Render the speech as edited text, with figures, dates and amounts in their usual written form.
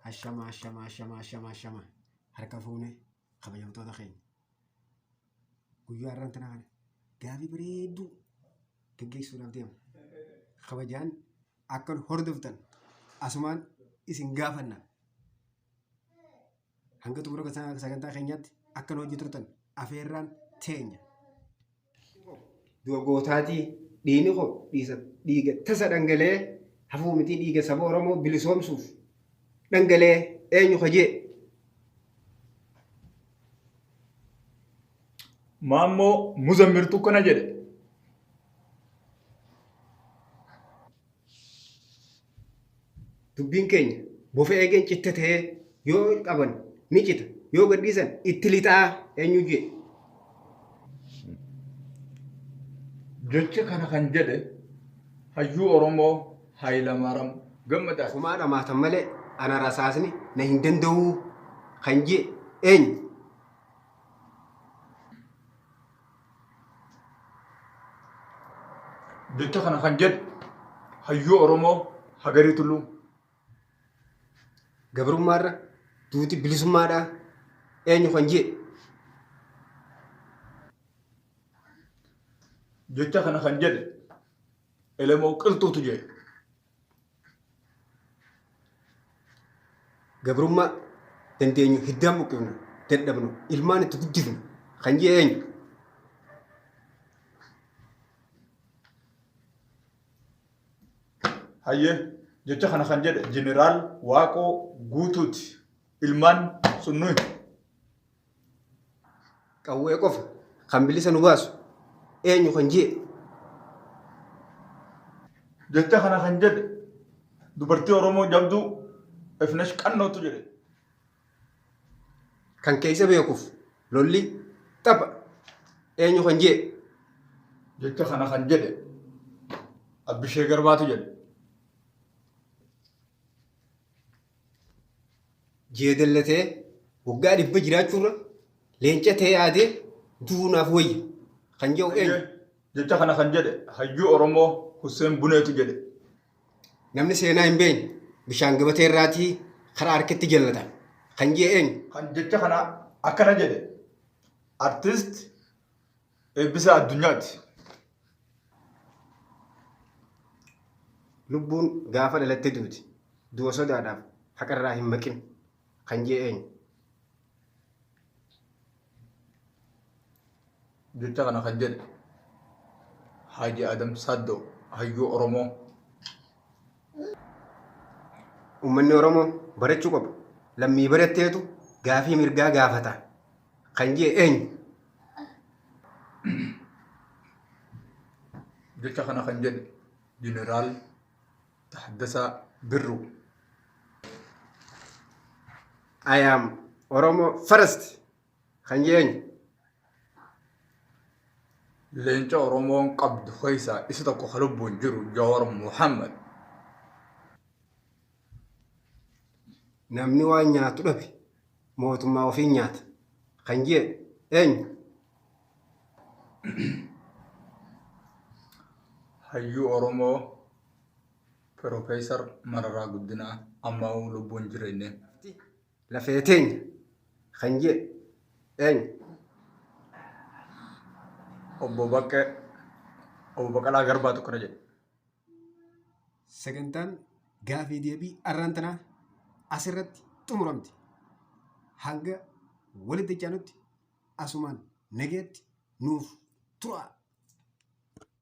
hashama harka fuune kabajamtoota keenya guyyaa irraan tanaa kana gaafii bareedduu geggeessuudhaaf deema. Kabajaan akkan hordoftan asumaan isin gaafanna. Hanga xumura sagantaa keenyaatti akkan hojii turtan afeerraan teenya. Dogootaatii dhiini koo dhiiga tasa dhangalee hafuu miti dhiiga saba Oromoo bilisoomsuuf dhangalee eenyu hojii. Maammoo Muzammirtuu kana jedhe. Dubbiin keenya bofa eegeen citta ta'ee yoo qaban ni cita yoo gadhiisan itti lixaa eenyu jee. Jecha kana kan jedhe hayyuu Oromoo Hayilamaariyaam Gammadaa. Kumaa dhamaatan malee ana rasaasni na hin danda'uu kan jee eenyu. Jecha kana kan jedhe hayyuu Oromoo Hagarii Tulluu. Gabrummaarra duuti bilisummaadhaa eenyu kan jee. Jecha kana kan jedhe Elemoo Qilxuutu jedhe. Gabrummaa dandeenyu hiddaan buqqifnu dadhabnu ilmaan itti guddifnu kan jee eenyu. Hayyee jecha kana kan jedhe Jeneraal Waaqoo Guutuuti. Ilmaan sun nuyi. Qawwee qofa kan bilisa nu baasu eenyu kan jee. Jecha kana kan jedhe dubartii Oromoo jabduu Ifnesh Qannootu jedhe. Kan keessa beekuuf lolli tapha eenyu kan jee. Jecha kana kan jedhe Abbishee Garbaatu jedhe. Jeedallatee waggaa 100 jiraachuurra leenca ta'ee yaadee duunaaf wayya kan jedhu eenyu. Jecha kana kan jedhe hayyuu Oromoo Hussein Buneetu jedhe. Namni seenaa hin beekne bishaan gabatee irraatii karaa harkatti jallata kan jee eenyu. Kan jecha kana akkana jedhe artist Eebbisaa Addunyaati. Lubbuun gaafa dhalattee duuti du'a sodaadhaaf haqarraa hin maqin kan jee eenyu. Jecha kana kan jedhe Haji Adam Saddoo hayyuu Oromoo. Uummanni Oromoo barachuu qaba. Lammii baratteetu gaafii mirgaa gaafata kan jee eenyu. Jecha kana kan jedhe Jeneraal Tahaddasaa Birruu. I am Oromo first kan jee eenyu. Leenca Oromoon qabdu keessaa isa tokko kan lubbuun jiru Jawaar Muhammad. Namni waan nyaatu dhabe mootummaa ofii nyaata kan jee eenyu. Hayyuu Oromoo Profeesar Mararaa Guddinaa ammaa lubbuun jireenya. Lafee teenya kan jee eenyu. Obbo Baqqalaa Garbaatu kana jedhe. Sagantaan gaafii deebii arraan tanaa asirratti xumuramti. Hanga walitti aanutti asumaan nageetti nuuf tura.